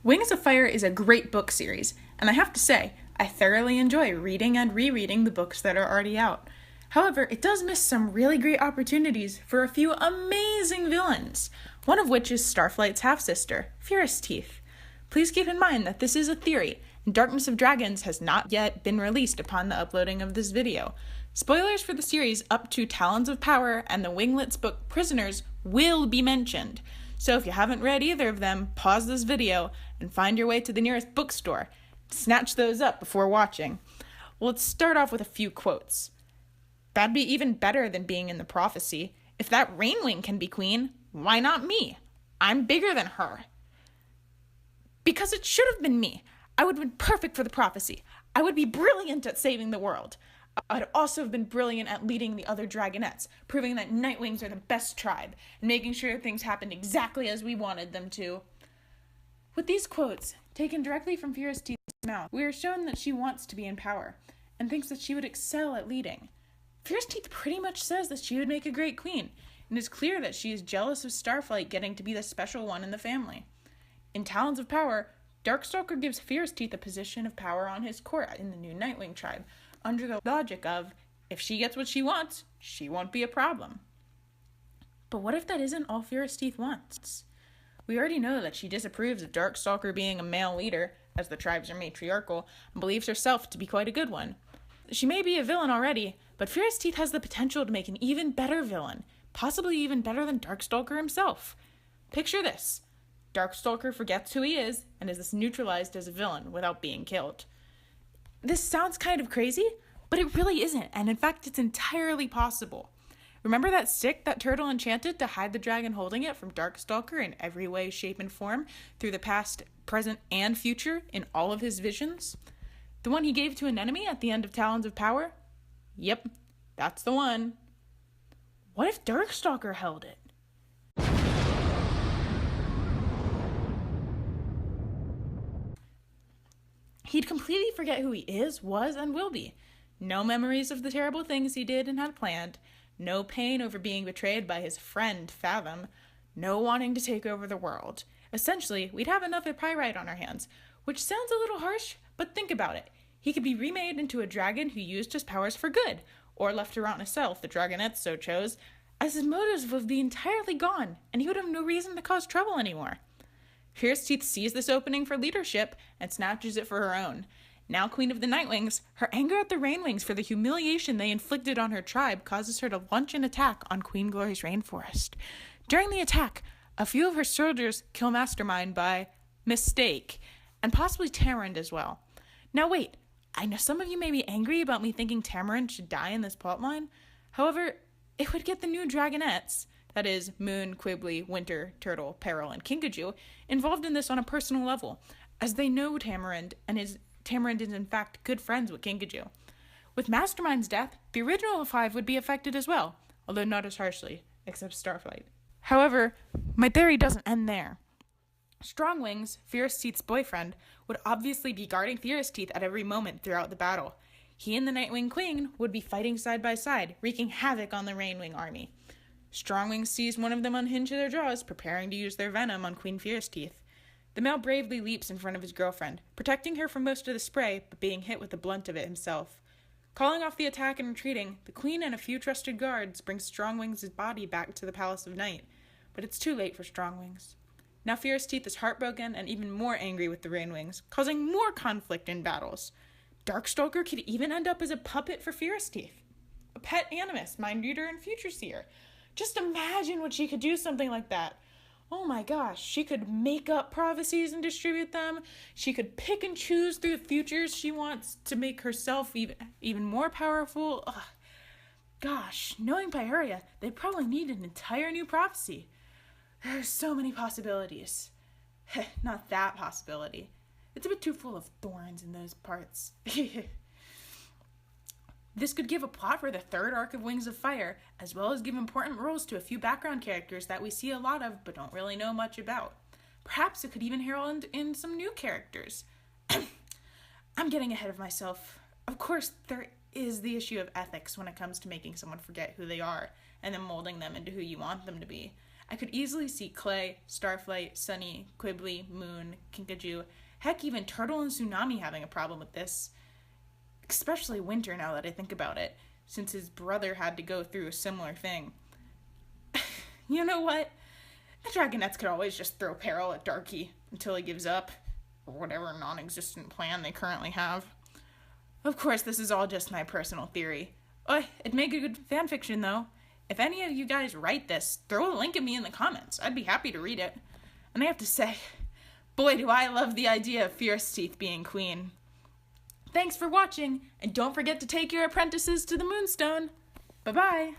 Wings of Fire is a great book series, and I have to say, I thoroughly enjoy reading and rereading the books that are already out. However, it does miss some really great opportunities for a few amazing villains, one of which is Starflight's half-sister, Fierceteeth. Please keep in mind that this is a theory, and Darkness of Dragons has not yet been released upon the uploading of this video. Spoilers for the series up to Talons of Power and the Winglets book Prisoners will be mentioned. So if you haven't read either of them, pause this video and find your way to the nearest bookstore. Snatch those up before watching. Well, let's start off with a few quotes. That'd be even better than being in the prophecy. If that Rainwing can be queen, why not me? I'm bigger than her. Because it should have been me. I would have been perfect for the prophecy. I would be brilliant at saving the world. I'd also have been brilliant at leading the other dragonettes, proving that Nightwings are the best tribe, and making sure things happened exactly as we wanted them to. With these quotes, taken directly from Fierceteeth's mouth, we are shown that she wants to be in power, and thinks that she would excel at leading. Fierceteeth pretty much says that she would make a great queen, and it's clear that she is jealous of Starflight getting to be the special one in the family. In Talons of Power, Darkstalker gives Fierceteeth a position of power on his court in the new Nightwing tribe, under the logic of, if she gets what she wants, she won't be a problem. But what if that isn't all Fierceteeth wants? We already know that she disapproves of Darkstalker being a male leader, as the tribes are matriarchal, and believes herself to be quite a good one. She may be a villain already, but Fierceteeth has the potential to make an even better villain, possibly even better than Darkstalker himself. Picture this. Darkstalker forgets who he is, and is thus neutralized as a villain without being killed. This sounds kind of crazy, but it really isn't, and in fact, it's entirely possible. Remember that stick that Turtle enchanted to hide the dragon holding it from Darkstalker in every way, shape, and form, through the past, present, and future in all of his visions? The one he gave to an enemy at the end of Talons of Power? Yep, that's the one. What if Darkstalker held it? He'd completely forget who he is, was, and will be. No memories of the terrible things he did and had planned. No pain over being betrayed by his friend, Fathom. No wanting to take over the world. Essentially, we'd have another Pyrite on our hands, which sounds a little harsh, but think about it. He could be remade into a dragon who used his powers for good, or left to rot in a cell if the dragonette so chose, as his motives would be entirely gone, and he would have no reason to cause trouble anymore. Fierceteeth sees this opening for leadership and snatches it for her own. Now Queen of the Nightwings, her anger at the Rainwings for the humiliation they inflicted on her tribe causes her to launch an attack on Queen Glory's rainforest. During the attack, a few of her soldiers kill Mastermind by mistake, and possibly Tamarind as well. Now wait, I know some of you may be angry about me thinking Tamarind should die in this plotline. However, it would get the new dragonettes, that is, Moon, Quibbly, Winter, Turtle, Peril, and Kinkajou, involved in this on a personal level, as they know Tamarind, and Tamarind is in fact good friends with Kinkajou. With Mastermind's death, the original 5 would be affected as well, although not as harshly, except Starflight. However, my theory doesn't end there. Strongwings, Fierceteeth's boyfriend, would obviously be guarding Fierceteeth at every moment throughout the battle. He and the Nightwing Queen would be fighting side by side, wreaking havoc on the Rainwing army. Strongwing sees one of them unhinge their jaws, preparing to use their venom on Queen Fierceteeth. The male bravely leaps in front of his girlfriend, protecting her from most of the spray, but being hit with the blunt of it himself. Calling off the attack and retreating, the Queen and a few trusted guards bring Strongwing's body back to the Palace of Night, but it's too late for Strongwings. Now Fierceteeth is heartbroken and even more angry with the Rainwings, causing more conflict in battles. Darkstalker could even end up as a puppet for Fierceteeth, a pet animist, mind reader, and future seer. Just imagine what she could do something like that. Oh my gosh, she could make up prophecies and distribute them. She could pick and choose through the futures she wants to make herself even more powerful. Ugh. Gosh, knowing Pyrea, they'd probably need an entire new prophecy. There's so many possibilities. Not that possibility. It's a bit too full of thorns in those parts. This could give a plot for the third arc of Wings of Fire, as well as give important roles to a few background characters that we see a lot of but don't really know much about. Perhaps it could even herald in some new characters. I'm getting ahead of myself. Of course, there is the issue of ethics when it comes to making someone forget who they are and then molding them into who you want them to be. I could easily see Clay, Starflight, Sunny, Quibbly, Moon, Kinkajou, heck, even Turtle and Tsunami having a problem with this. Especially Winter, now that I think about it, since his brother had to go through a similar thing. You know what? The Dragonets could always just throw peril at Darky until he gives up, or whatever non-existent plan they currently have. Of course, this is all just my personal theory. It'd make a good fanfiction, though. If any of you guys write this, throw a link at me in the comments. I'd be happy to read it. And I have to say, boy, do I love the idea of Fierceteeth being queen. Thanks for watching, and don't forget to take your apprentices to the Moonstone. Bye-bye.